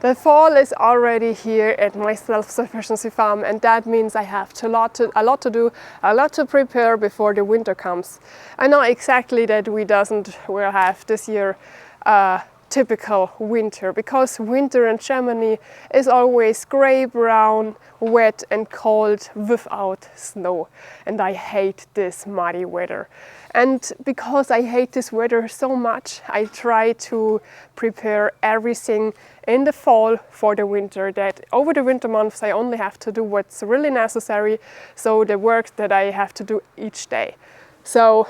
The fall is already here at my self-sufficiency farm, and that means I have a lot to do, a lot to prepare before the winter comes. I know exactly that we'll have this year typical winter, because winter in Germany is always grey, brown, wet and cold without snow, and I hate this muddy weather. And because I hate this weather so much, I try to prepare everything in the fall for the winter, that over the winter months I only have to do what's really necessary, so the work that I have to do each day. So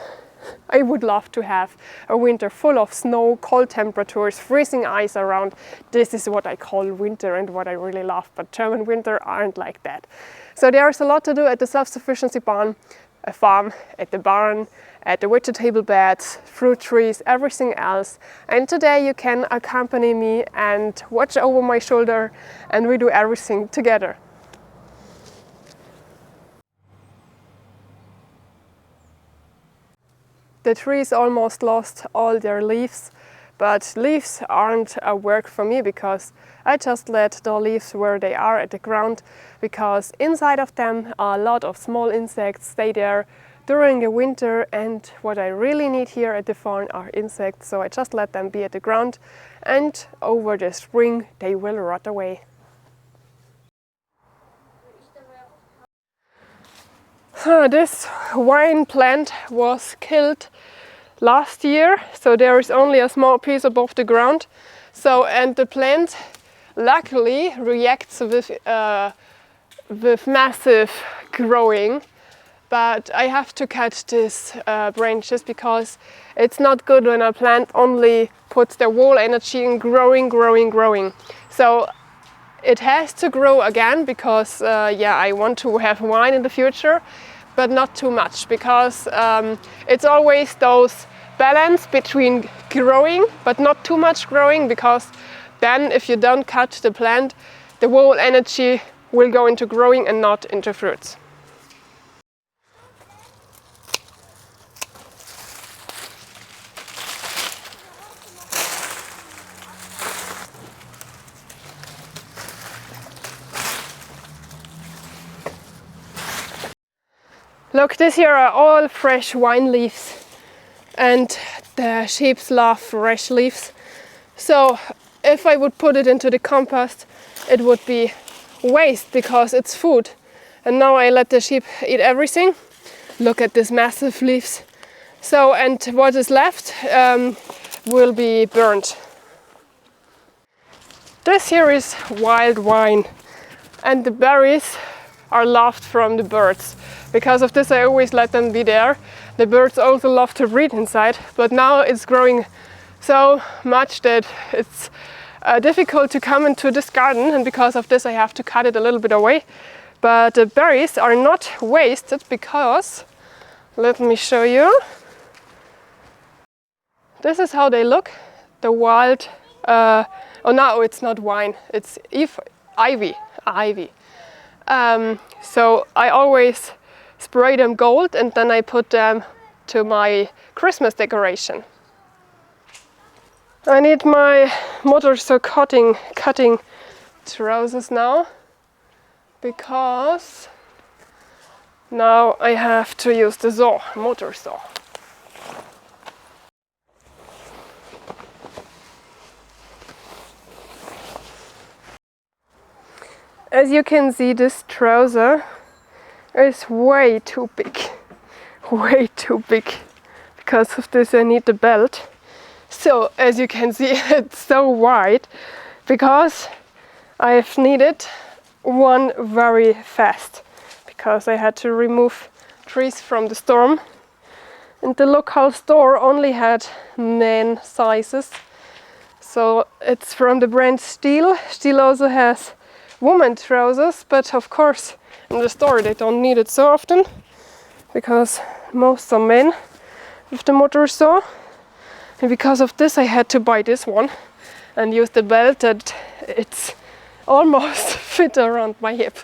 I would love to have a winter full of snow, cold temperatures, freezing ice around. This is what I call winter and what I really love, but German winter aren't like that. So there's a lot to do at the self-sufficiency farm, at the barn, at the vegetable beds, fruit trees, everything else. And today you can accompany me and watch over my shoulder, and we do everything together. The trees almost lost all their leaves, but leaves aren't a work for me, because I just let the leaves where they are at the ground, because inside of them a lot of small insects stay there during the winter, and what I really need here at the farm are insects, so I just let them be at the ground, and over the spring they will rot away. This wine plant was killed last year, so there is only a small piece above the ground. So, and the plant luckily reacts with massive growing, but I have to cut these branches, because it's not good when a plant only puts their whole energy in growing. So it has to grow again, because I want to have wine in the future, but not too much, because it's always those balance between growing but not too much growing, because then if you don't cut the plant, the whole energy will go into growing and not into fruits. Look, this here are all fresh wine leaves, and the sheep love fresh leaves. So if I would put it into the compost, it would be waste, because it's food. And now I let the sheep eat everything. Look at these massive leaves. So, and what is left will be burnt. This here is wild wine, and the berries are loved from the birds. Because of this I always let them be there. The birds also love to breed inside, but now it's growing so much that it's difficult to come into this garden, and because of this I have to cut it a little bit away. But the berries are not wasted, because, let me show you. This is how they look, the wild, oh no, it's not wine, it's ivy. So I always spray them gold, and then I put them to my Christmas decoration. I need my motor saw cutting trousers now, because now I have to use the motor saw. As you can see, this trouser is way too big. Because of this I need the belt. So as you can see, it's so wide, because I've needed one very fast, because I had to remove trees from the storm, and the local store only had 9 sizes. So it's from the brand Stihl. Stihl also has women trousers, but of course in the store they don't need it so often, because most are men with the motor saw. And because of this I had to buy this one and use the belt that it's almost fit around my hip.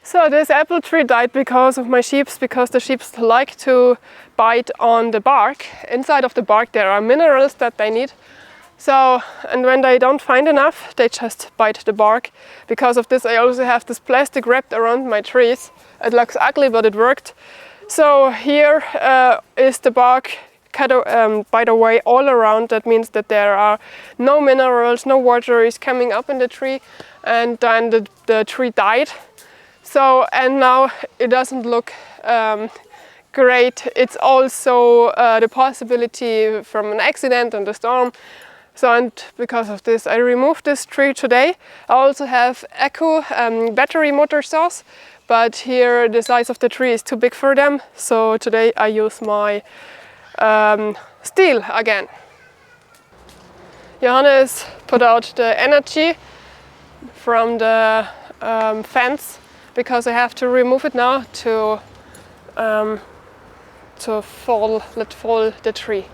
So this apple tree died because of my sheep, because the sheep like to bite on the bark. Inside of the bark there are minerals that they need. So, and when they don't find enough, they just bite the bark. Because of this I also have this plastic wrapped around my trees. It looks ugly, but it worked. So here is the bark cut by the way all around. That means that there are no minerals, no water is coming up in the tree, and then the tree died. So, and now it doesn't look great. It's also the possibility from an accident and a storm. So, and because of this I removed this tree today. I also have eco battery motor saws, but here the size of the tree is too big for them. So today I use my steel again. Johannes put out the energy from the fence, because I have to remove it now to let fall the tree.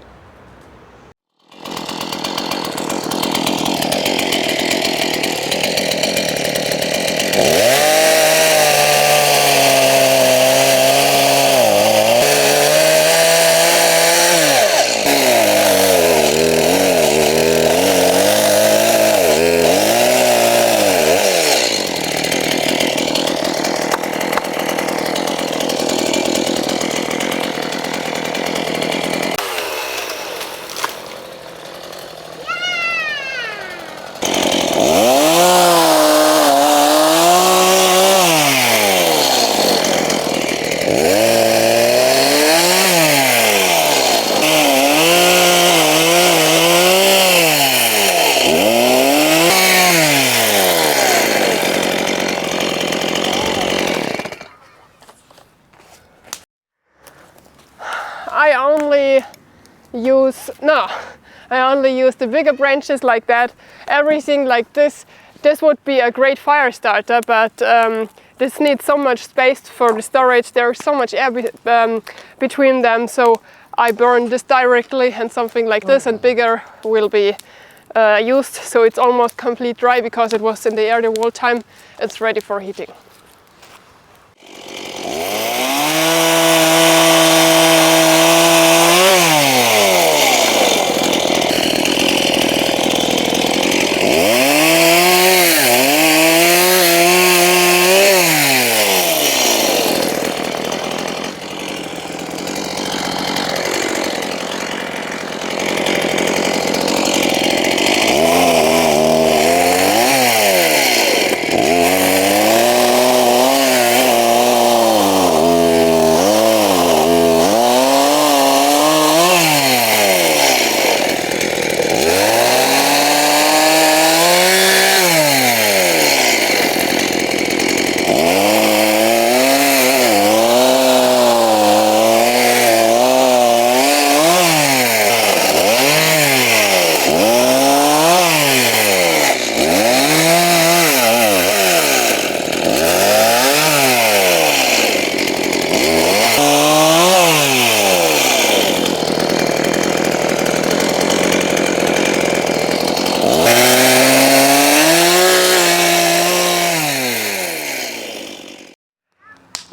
I only use the bigger branches like that. Everything like this would be a great fire starter, but this needs so much space for the storage. There's so much air between them, so I burn this directly, and something like this and bigger will be used, so it's almost complete dry because it was in the air the whole time. It's ready for heating.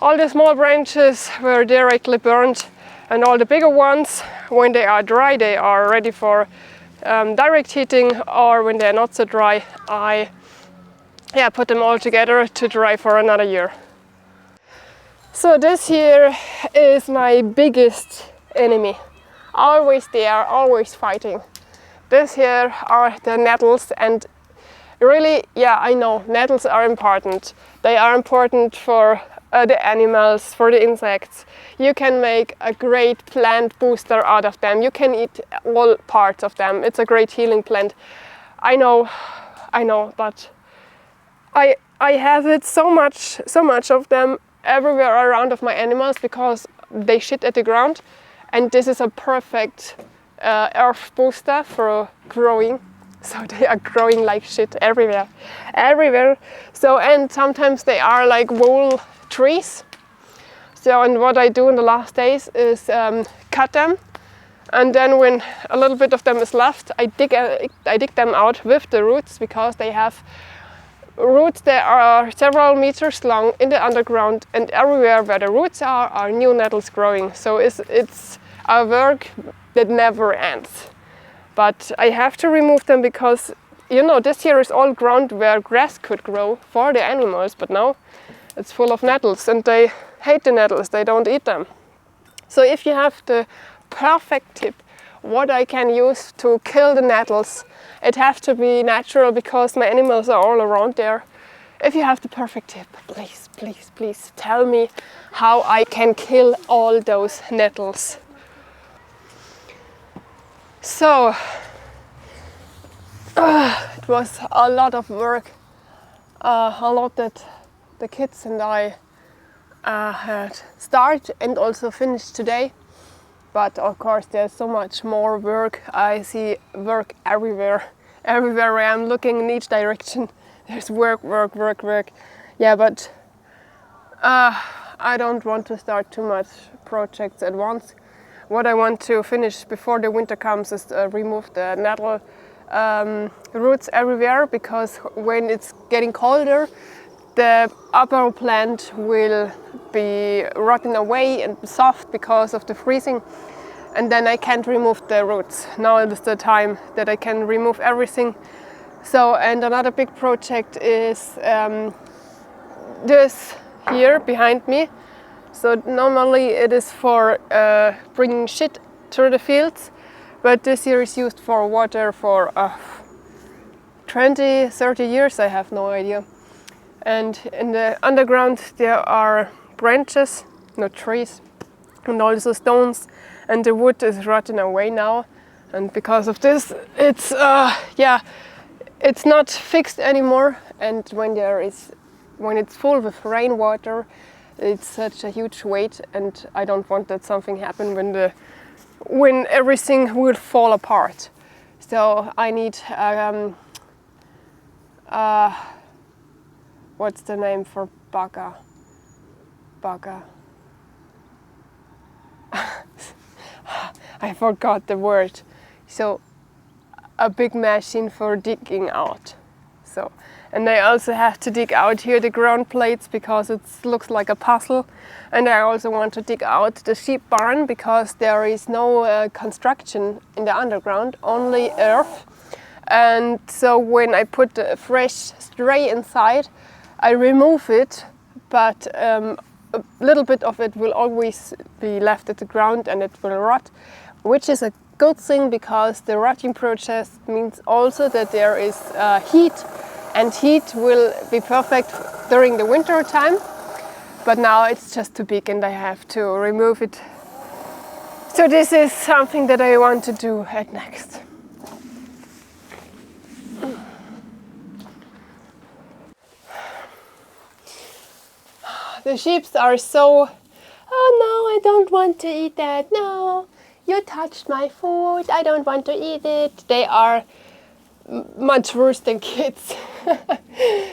All the small branches were directly burned, and all the bigger ones, when they are dry, they are ready for direct heating, or when they're not so dry, I put them all together to dry for another year. So this here is my biggest enemy. Always there, always fighting. This here are the nettles, and really, I know, nettles are important. They are important for the animals, for the insects. You can make a great plant booster out of them. You can eat all parts of them. It's a great healing plant. I know, but I have it so much of them everywhere around of my animals, because they shit at the ground, and this is a perfect earth booster for growing. So they are growing like shit everywhere. So, and sometimes they are like whole trees. So, and what I do in the last days is cut them, and then when a little bit of them is left, I dig them out with the roots, because they have roots that are several meters long in the underground, and everywhere where the roots are new nettles growing. So it's a work that never ends. But I have to remove them because, you know, this here is all ground where grass could grow for the animals, but now it's full of nettles and they hate the nettles, they don't eat them. So if you have the perfect tip, what I can use to kill the nettles, it has to be natural because my animals are all around there. If you have the perfect tip, please, please, please tell me how I can kill all those nettles. So, it was a lot of work, a lot that the kids and I had started and also finished today. But of course there's so much more work. I see work everywhere. Everywhere I am looking in each direction, there's work, work, work, work. Yeah, but I don't want to start too much projects at once. What I want to finish before the winter comes is remove the nettle roots everywhere, because when it's getting colder, the upper plant will be rotting away and soft because of the freezing, and then I can't remove the roots. Now is the time that I can remove everything. So, and another big project is this here behind me. So normally it is for bringing shit through the fields, but this here is used for water for 20, 30 years, I have no idea. And in the underground there are branches, not trees, and also stones, and the wood is rotting away now. And because of this, it's it's not fixed anymore. And when it's full with rainwater, it's such a huge weight, and I don't want that something happen when everything will fall apart. So I need what's the name for bagger? I forgot the word. So a big machine for digging out. So, and I also have to dig out here the ground plates because it looks like a puzzle. And I also want to dig out the sheep barn because there is no construction in the underground, only earth. And so when I put the fresh stray inside, I remove it, but a little bit of it will always be left at the ground and it will rot, which is a good thing because the rotting process means also that there is heat, and heat will be perfect during the winter time. But now it's just too big and I have to remove it. So this is something that I want to do at next. The sheep are so, oh no, I don't want to eat that, no, you touched my food, I don't want to eat it. They are much worse than kids,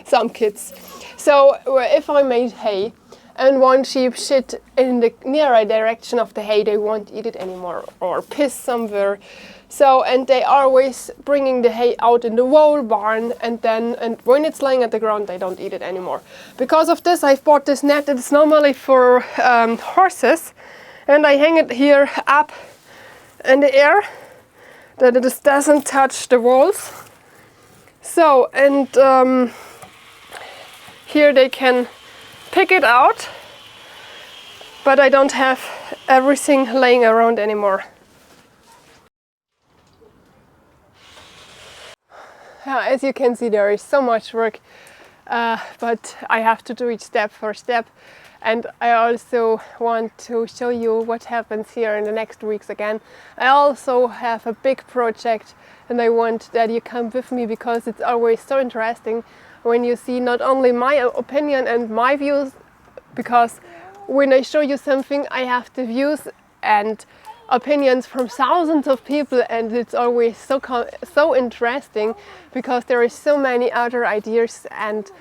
some kids. So if I made hay and one sheep shit in the nearer direction of the hay, they won't eat it anymore, or piss somewhere. So, and they are always bringing the hay out in the whole barn, and when it's lying at the ground, they don't eat it anymore. Because of this, I've bought this net. It's normally for horses, and I hang it here up in the air, that it doesn't touch the walls. So, and here they can pick it out, but I don't have everything laying around anymore. As you can see, there is so much work, but I have to do it step for step. And I also want to show you what happens here in the next weeks again. I also have a big project, and I want that you come with me because it's always so interesting when you see not only my opinion and my views, because when I show you something, I have the views and opinions from thousands of people, and it's always so interesting because there is so many other ideas, and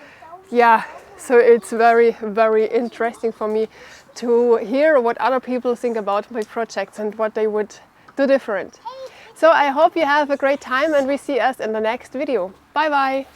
yeah, so it's very, very interesting for me to hear what other people think about my projects and what they would do different. So I hope you have a great time, and we see us in the next video. Bye bye!